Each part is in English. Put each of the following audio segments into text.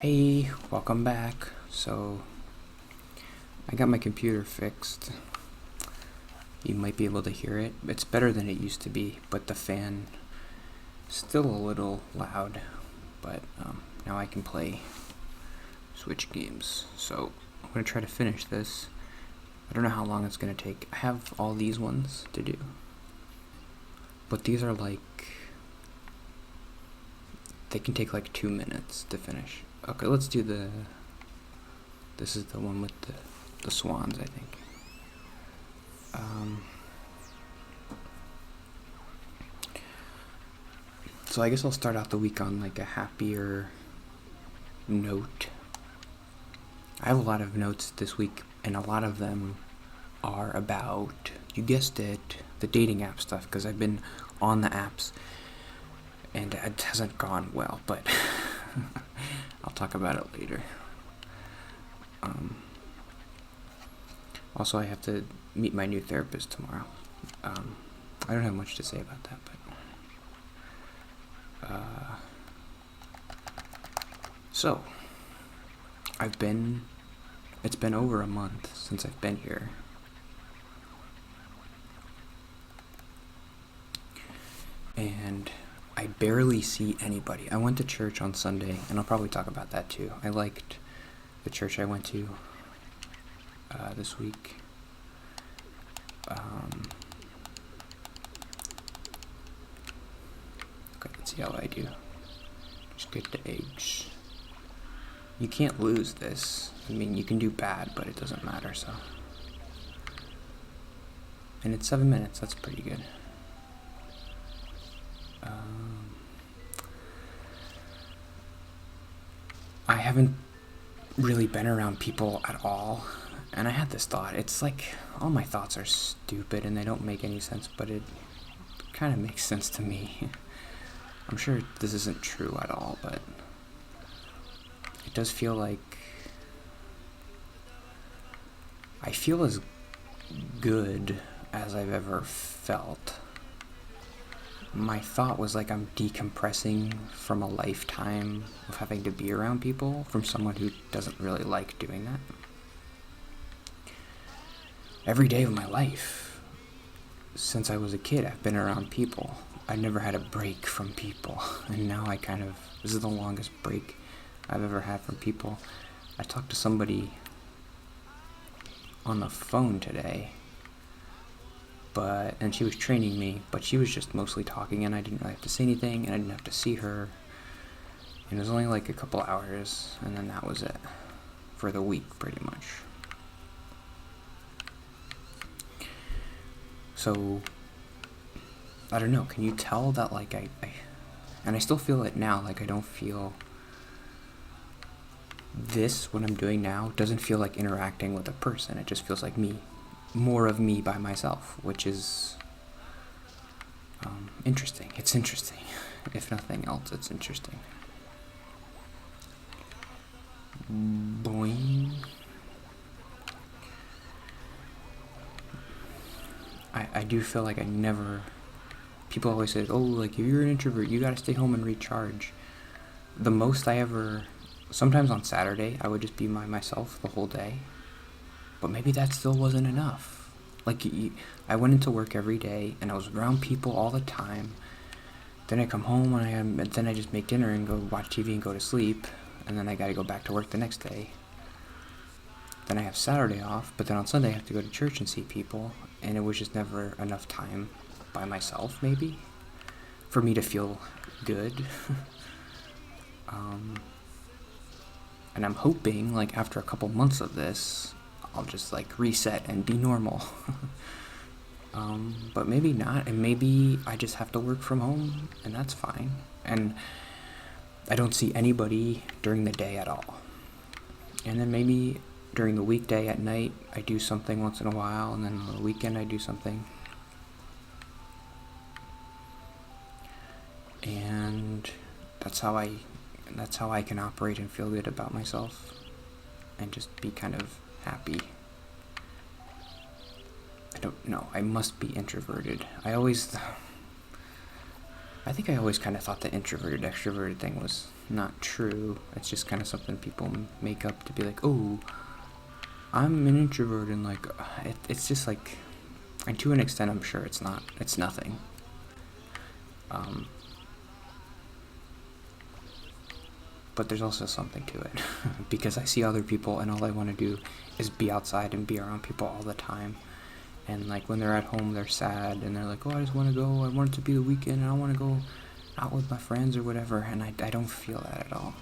Hey, welcome back. So, I got my computer fixed. You might be able to hear it. It's better than it used to be, but the fan is still a little loud. But now I can play Switch games. So, I'm going to try to finish this. I don't know how long it's going to take. I have all these ones to do. But these are like... they can take like 2 minutes to finish. Okay, let's do the... this is the one with the swans, I think. So I guess I'll start out the week on like a happier note. I have a lot of notes this week, and a lot of them are about, you guessed it, the dating app stuff, because I've been on the apps, and it hasn't gone well, but I'll talk about it later. Also, I have to meet my new therapist tomorrow. I don't have much to say about that, but... so, it's been over a month since I've been here. And I barely see anybody. I went to church on Sunday, and I'll probably talk about that too. I liked the church I went to this week. Okay, let's see how I do. Just get the eggs. You can't lose this. I mean, you can do bad, but it doesn't matter, so. And it's 7 minutes, that's pretty good. I haven't really been around people at all, and I had this thought. It's like, all my thoughts are stupid and they don't make any sense, but it kind of makes sense to me. I'm sure this isn't true at all, but it does feel like I feel as good as I've ever felt. My thought was like I'm decompressing from a lifetime of having to be around people, from someone who doesn't really like doing that. Every day of my life, since I was a kid, I've been around people. I never had a break from people, and now this is the longest break I've ever had from people. I talked to somebody on the phone today, and she was training me, but she was just mostly talking, and I didn't really have to say anything, and I didn't have to see her, and it was only like a couple hours, and then that was it for the week, pretty much. So, I don't know, can you tell that, like, and I still feel it now, like, I don't feel this, what I'm doing now, doesn't feel like interacting with a person. It just feels like me, more of me by myself, which is interesting. It's interesting. If nothing else, it's interesting. Boing. I do feel like people always say, oh, like, if you're an introvert, you gotta stay home and recharge. The most sometimes on Saturday, I would just be myself the whole day. But maybe that still wasn't enough. Like, I went into work every day, and I was around people all the time. Then I come home, and then I just make dinner and go watch TV and go to sleep. And then I gotta go back to work the next day. Then I have Saturday off, but then on Sunday I have to go to church and see people. And it was just never enough time by myself, maybe, for me to feel good. And I'm hoping, like, after a couple months of this, I'll just, like, reset and be normal. But maybe not, and maybe I just have to work from home, and that's fine. And I don't see anybody during the day at all. And then maybe during the weekday at night, I do something once in a while, and then on the weekend I do something. And that's how I can operate and feel good about myself, and just be kind of happy. I don't know, I must be introverted. I think I always kind of thought the introverted extroverted thing was not true. It's just kind of something people make up to be like, oh, I'm an introvert, and like, it's just like, and to an extent, I'm sure it's not. It's nothing. But there's also something to it because I see other people, and all I want to do is be outside and be around people all the time. And like when they're at home, they're sad, and they're like, oh, I just want to go. I want it to be the weekend, and I want to go out with my friends or whatever. And I don't feel that at all.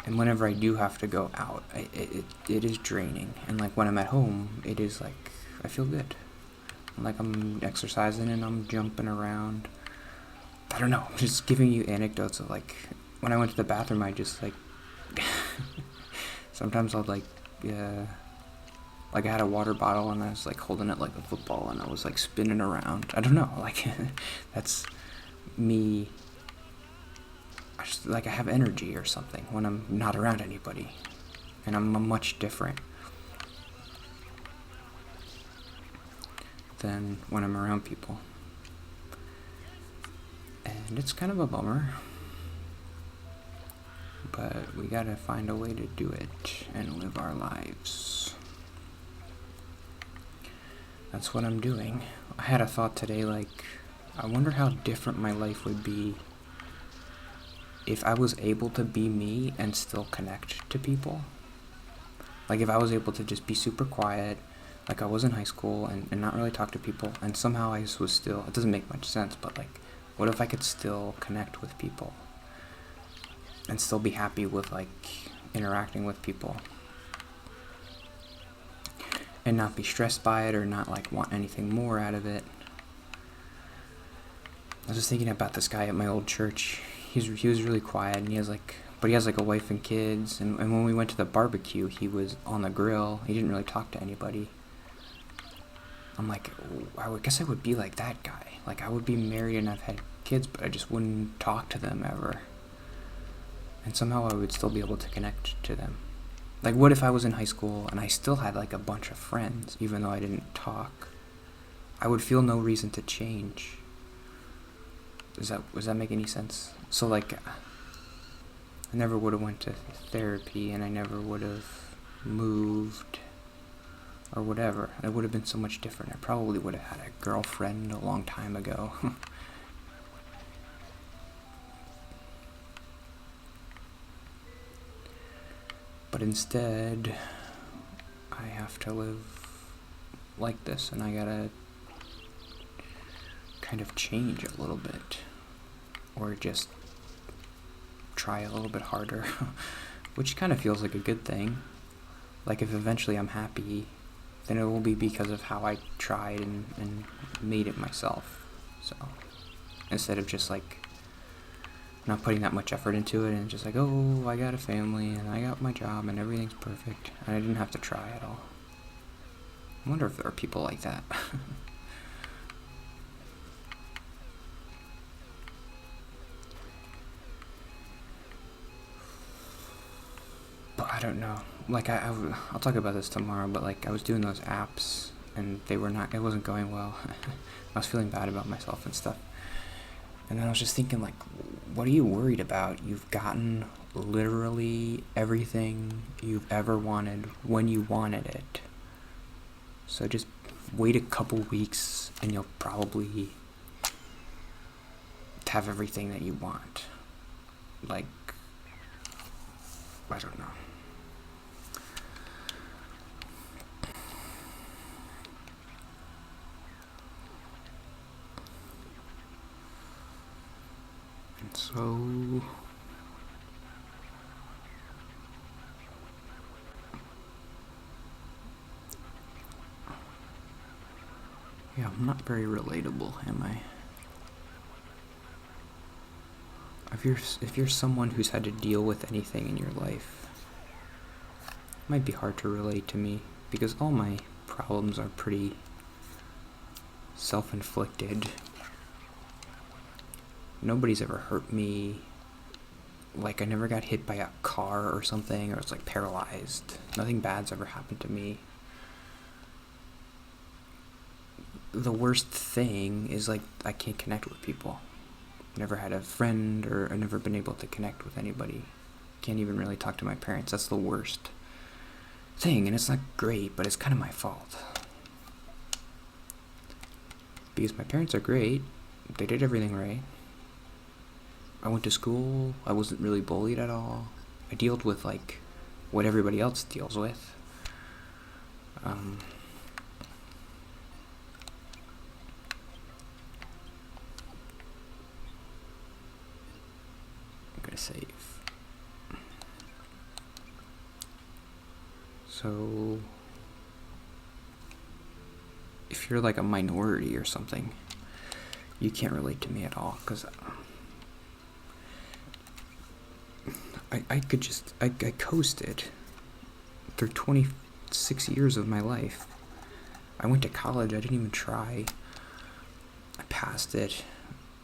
And whenever I do have to go out, it is draining. And like when I'm at home, it is like, I feel good. Like I'm exercising and I'm jumping around. I don't know, I'm just giving you anecdotes of like, when I went to the bathroom, I just like, sometimes I'll like I had a water bottle and I was like holding it like a football and I was like spinning around. I don't know, like, that's me. I just, like, I have energy or something when I'm not around anybody, and I'm much different than when I'm around people, and it's kind of a bummer, but we gotta find a way to do it and live our lives. That's what I'm doing. I had a thought today, like, I wonder how different my life would be if I was able to be me and still connect to people. Like, if I was able to just be super quiet, like I was in high school, and not really talk to people, and somehow I was still, it doesn't make much sense, but like, what if I could still connect with people and still be happy with like interacting with people and not be stressed by it or not like want anything more out of it. I was just thinking about this guy at my old church. He was really quiet, and he has like a wife and kids, and when we went to the barbecue, he was on the grill. He didn't really talk to anybody. I'm like, I guess I would be like that guy. Like, I would be married and I've had kids, but I just wouldn't talk to them ever. And somehow I would still be able to connect to them. Like, what if I was in high school and I still had like a bunch of friends, even though I didn't talk? I would feel no reason to change. Does that make any sense? So like, I never would have went to therapy, and I never would have moved or whatever. It would have been so much different. I probably would have had a girlfriend a long time ago. But instead, I have to live like this, and I gotta kind of change a little bit, or just try a little bit harder, which kind of feels like a good thing. Like, if eventually I'm happy, then it will be because of how I tried and made it myself. So instead of just like not putting that much effort into it and just like, oh, I got a family and I got my job and everything's perfect and I didn't have to try at all. I wonder if there are people like that. But I don't know. Like, I'll talk about this tomorrow, but like, I was doing those apps and it wasn't going well. I was feeling bad about myself and stuff. And then I was just thinking, like, what are you worried about? You've gotten literally everything you've ever wanted when you wanted it. So just wait a couple weeks and you'll probably have everything that you want. Like, I don't know. And so yeah, I'm not very relatable, am I? If you're someone who's had to deal with anything in your life, it might be hard to relate to me, because all my problems are pretty self-inflicted. Nobody's ever hurt me. Like, I never got hit by a car or something, or was like paralyzed. Nothing bad's ever happened to me. The worst thing is like, I can't connect with people. Never had a friend, or I've never been able to connect with anybody. Can't even really talk to my parents. That's the worst thing, and it's not great, but it's kind of my fault. Because my parents are great. They did everything right. I went to school. I wasn't really bullied at all. I dealt with, like, what everybody else deals with. I'm gonna save. So, if you're like a minority or something, you can't relate to me at all, because I coasted through 26 years of my life. I went to college, I didn't even try. I passed it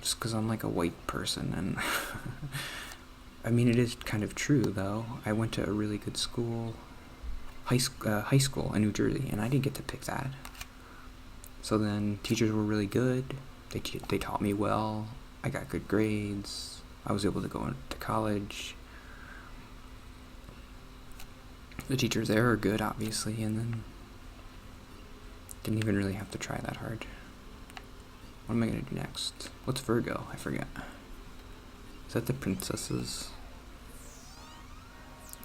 just because I'm like a white person, and I mean, it is kind of true, though. I went to a really good school, high school in New Jersey, and I didn't get to pick that. So then teachers were really good. They taught me well. I got good grades. I was able to go to college. The teachers there are good, obviously, and then didn't even really have to try that hard. What am I going to do next? What's Virgo? I forget. Is that the princesses?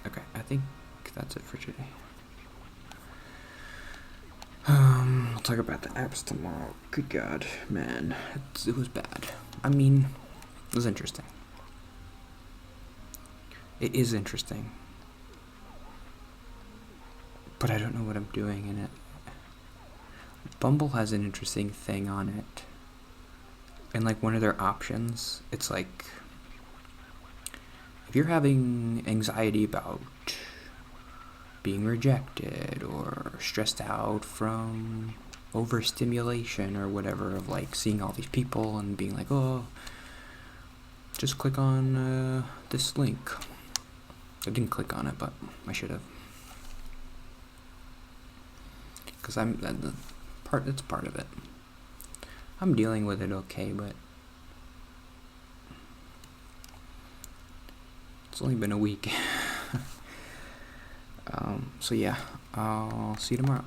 Okay, I think that's it for today. I'll talk about the apps tomorrow. Good God, man. It was bad. I mean, it was interesting. It is interesting. But I don't know what I'm doing in it. Bumble has an interesting thing on it. And like one of their options, it's like, if you're having anxiety about being rejected or stressed out from overstimulation or whatever, of like seeing all these people and being like, oh, just click on this link. I didn't click on it, but I should have. Because it's part of it. I'm dealing with it okay, but it's only been a week. So yeah, I'll see you tomorrow.